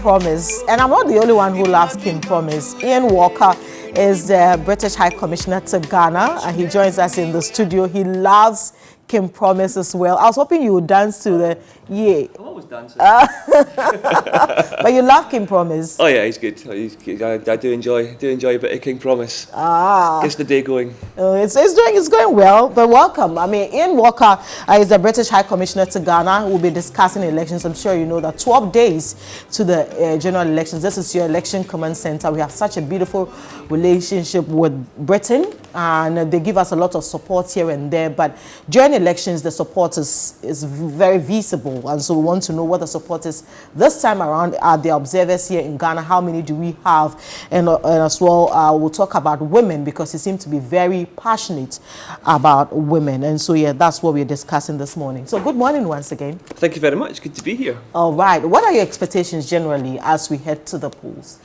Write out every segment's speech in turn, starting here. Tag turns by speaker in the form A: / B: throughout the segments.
A: Promise, and I'm not the only one who loves Kim Promise. Ian Walker is the British High Commissioner to Ghana, and he joins us in the studio. He loves Kim Promise as well. I was hoping you would dance to the yeah.
B: I'm always dancing.
A: But you love Kim Promise.
B: Oh yeah, he's good. I do enjoy a bit of King Promise. Gets the day going.
A: It's going well. But welcome. I mean, Ian Walker is the British High Commissioner to Ghana. We'll be discussing elections. I'm sure you know that 12 days to the general elections. This is your election command center. We have such a beautiful relationship with Britain, and they give us a lot of support here and there. But during elections, the support is very visible, and so we want to know what the support is this time around. Are the observers here in Ghana? How many do we have? And as well, we'll talk about women, because you seem to be very passionate about women, and so yeah, that's what we're discussing this morning. So good morning once again.
B: Thank you very much. Good to be here.
A: All right. What are your expectations generally as we head to the polls?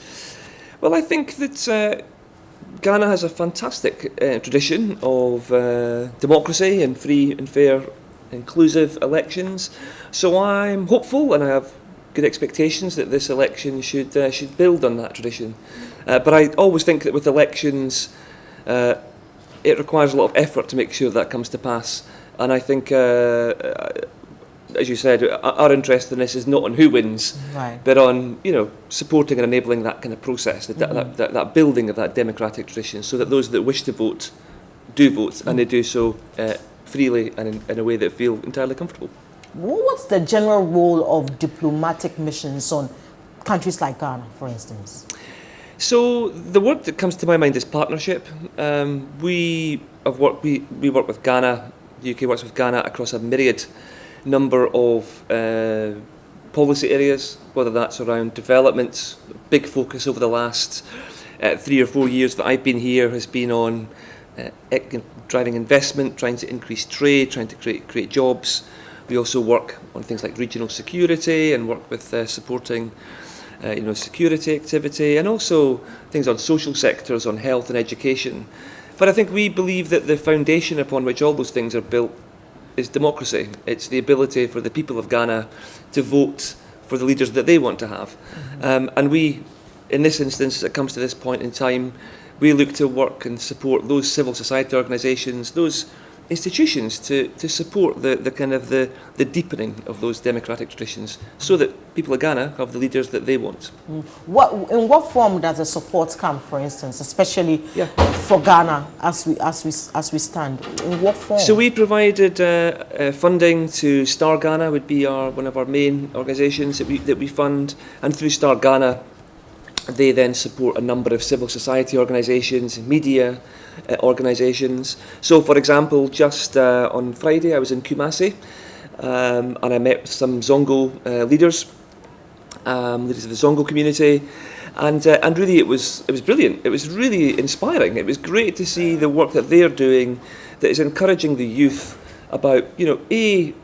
B: Well, I think that Ghana has a fantastic tradition of democracy and free and fair, inclusive elections. So I'm hopeful, and I have good expectations that this election should build on that tradition. But I always think that with elections, it requires a lot of effort to make sure that comes to pass. And I think, as you said, our interest in this is not on who wins,
A: right,
B: but on supporting and enabling that kind of process, that building of that democratic tradition, so that those that wish to vote do vote, and they do so freely and in a way that feel entirely comfortable.
A: What's the general role of diplomatic missions on countries like Ghana, for instance?
B: So the word that comes to my mind is partnership. We work with Ghana. The UK works with Ghana across a myriad number of policy areas, whether that's around development. Big focus over the last 3 or 4 years that I've been here has been on driving investment, trying to increase trade, trying to create jobs. We also work on things like regional security and work with supporting security activity, and also things on social sectors, on health and education. But I think we believe that the foundation upon which all those things are built is democracy. It's the ability for the people of Ghana to vote for the leaders that they want to have. And we, in this instance, as it comes to this point in time, we look to work and support those civil society organisations, those institutions to support the deepening of those democratic traditions, so that people of Ghana have the leaders that they want.
A: In what form does the support come, for instance, especially for Ghana as we stand? In what form?
B: So we provided funding to Star Ghana, would be one of our main organisations that we fund, and through Star Ghana, they then support a number of civil society organisations, media organisations. So, for example, just on Friday I was in Kumasi, and I met with some Zongo leaders of the Zongo community, and really it was brilliant. It was really inspiring. It was great to see the work that they're doing, that is encouraging the youth about A,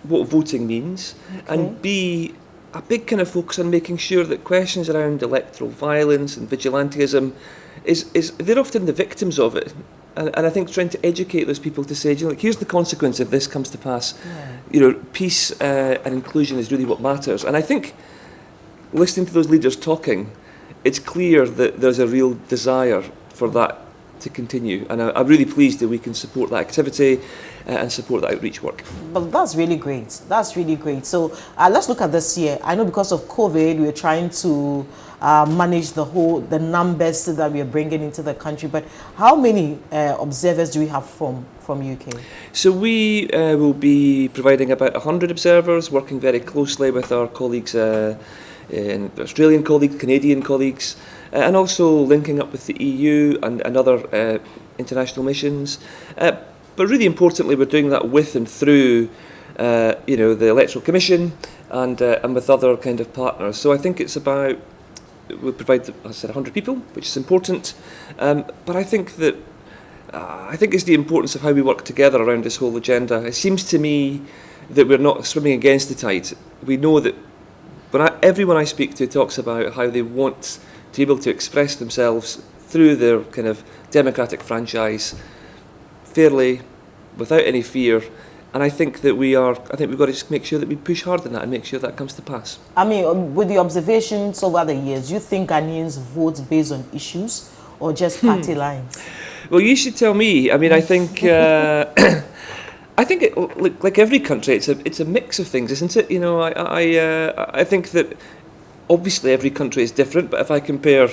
B: what voting means, and B, a big kind of focus on making sure that questions around electoral violence and vigilantism they're often the victims of it, and I think trying to educate those people to say, here's the consequence if this comes to pass. Peace and inclusion is really what matters. And I think listening to those leaders talking, it's clear that there's a real desire for that to continue, and I'm really pleased that we can support that activity and support that outreach work.
A: But that's really great. So let's look at this year. I know because of COVID, we're trying to manage the numbers that we are bringing into the country. But how many observers do we have from UK? So
B: we will be providing about 100 observers, working very closely with our colleagues, Australian colleagues, Canadian colleagues, and also linking up with the EU and other international missions. But really importantly, we're doing that with and through the Electoral Commission and with other kind of partners. So I think it's about, we'll provide, as I said, 100 people, which is important. But I think it's the importance of how we work together around this whole agenda. It seems to me that we're not swimming against the tide. We know that everyone I speak to talks about how they want to be able to express themselves through their kind of democratic franchise fairly, without any fear, And I think that we've got to just make sure that we push hard on that and make sure that comes to pass.
A: I mean, with the observations over the years, do you think Ghanaians vote based on issues or just party lines?
B: Well, you should tell me. I mean, I think I think like every country, it's a mix of things, isn't it? You know, I think that obviously every country is different, but if I compare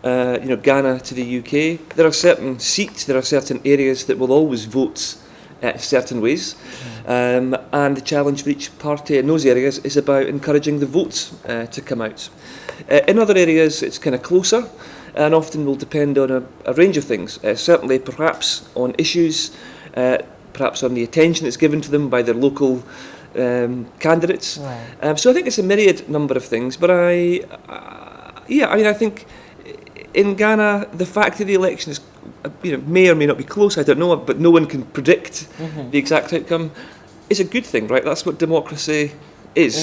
B: Ghana to the UK, there are certain seats, there are certain areas that will always vote certain ways, and the challenge for each party in those areas is about encouraging the votes to come out. In other areas, it's kind of closer, and often will depend on a range of things. Certainly, perhaps on issues, perhaps on the attention that's given to them by their local candidates.
A: Right.
B: So I think it's a myriad number of things. But I think in Ghana, the fact that the election is, may or may not be close, I don't know, but no one can predict the exact outcome, is a good thing, right? That's what democracy is.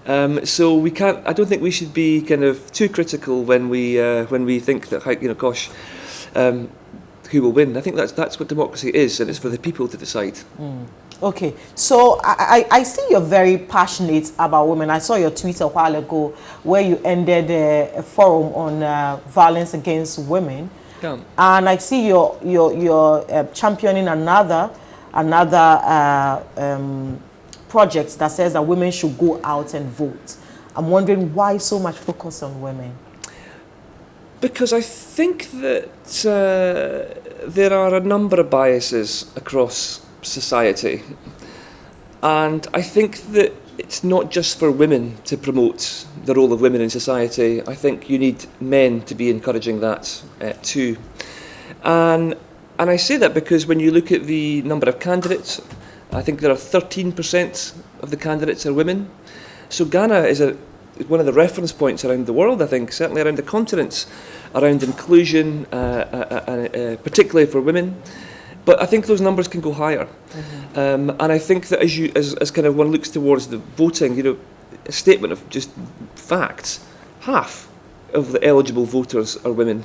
A: Yes.
B: So we can't. I don't think we should be kind of too critical when we think that, who will win. I think that's what democracy is, and it's for the people to decide.
A: Okay, so I see you're very passionate about women. I saw your tweet a while ago where you ended a forum on violence against women, and I see you're championing another project that says that women should go out and vote. I'm wondering why so much focus on women.
B: Because I think that there are a number of biases across society, and I think that it's not just for women to promote the role of women in society. I think you need men to be encouraging that too, and I say that because when you look at the number of candidates, I think there are 13% of the candidates are women. So Ghana is one of the reference points around the world, I think, certainly around the continents, around inclusion, particularly for women. But I think those numbers can go higher. And I think that as kind of one looks towards the voting, a statement of just facts, half of the eligible voters are women.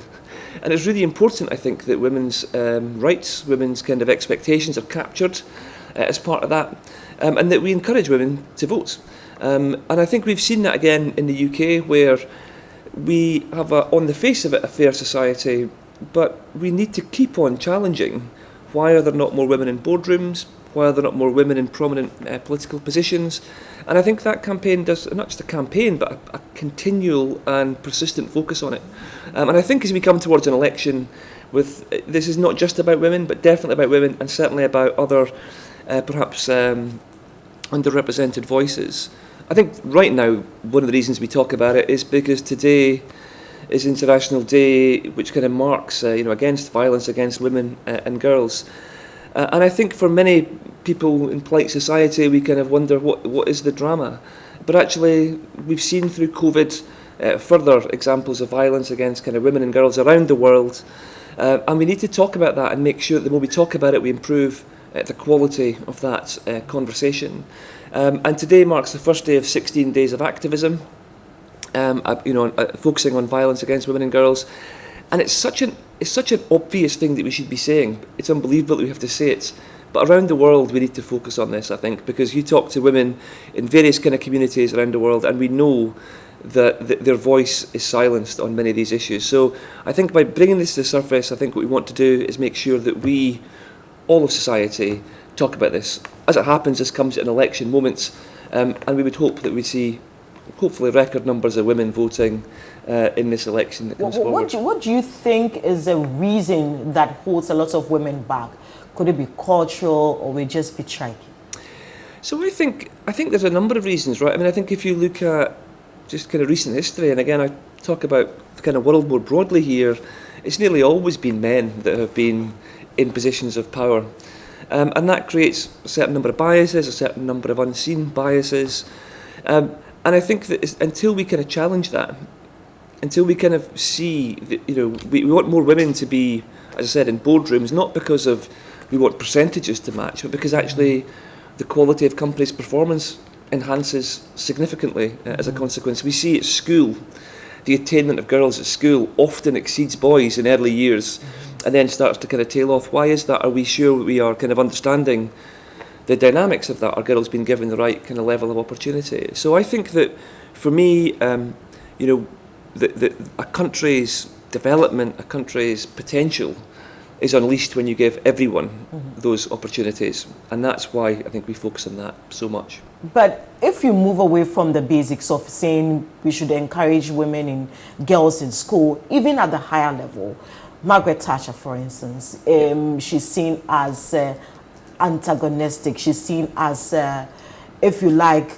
B: And it's really important, I think, that women's rights, women's kind of expectations are captured as part of that, and that we encourage women to vote. And I think we've seen that again in the UK, where we have, on the face of it, a fair society, but we need to keep on challenging. Why are there not more women in boardrooms? Why are there not more women in prominent political positions? And I think that campaign does, not just a campaign, but a continual and persistent focus on it. And I think as we come towards an election, this is not just about women, but definitely about women, and certainly about other perhaps underrepresented voices. I think right now, one of the reasons we talk about it is because today is International Day, which kind of marks, against violence against women and girls. And I think for many people in polite society, we kind of wonder what is the drama. But actually, we've seen through COVID further examples of violence against kind of women and girls around the world. And we need to talk about that and make sure that the more we talk about it, we improve the quality of that conversation. And today marks the first day of 16 days of activism, focusing on violence against women and girls. And it's such an obvious thing that we should be saying. It's unbelievable that we have to say it. But around the world, we need to focus on this, I think, because you talk to women in various kind of communities around the world, and we know that their voice is silenced on many of these issues. So I think by bringing this to the surface, I think what we want to do is make sure that we, all of society, talk about this. As it happens, this comes at an election moment, and we would hope that we see, hopefully, record numbers of women voting in this election that comes forward.
A: What do you think is the reason that holds a lot of women back? Could it be cultural, or will it just be tricky?
B: So I think there's a number of reasons, right? I mean, I think if you look at just kind of recent history, and again, I talk about the kind of world more broadly here, it's nearly always been men that have been in positions of power. And that creates a certain number of biases, a certain number of unseen biases. And I think that until we kind of challenge that, until we kind of see that, we want more women to be, as I said, in boardrooms, not because of we want percentages to match, but because actually the quality of companies' performance enhances significantly as a consequence. We see at school, the attainment of girls at school often exceeds boys in early years and then starts to kind of tail off. Why is that? Are we sure we are kind of understanding the dynamics of that are girls being given the right kind of level of opportunity. So I think that for me, you know, a country's development, a country's potential is unleashed when you give everyone those opportunities, and that's why I think we focus on that so much.
A: But if you move away from the basics of saying we should encourage women and girls in school, even at the higher level, Margaret Thatcher, for instance, she's seen as antagonistic. She's seen as, if you like,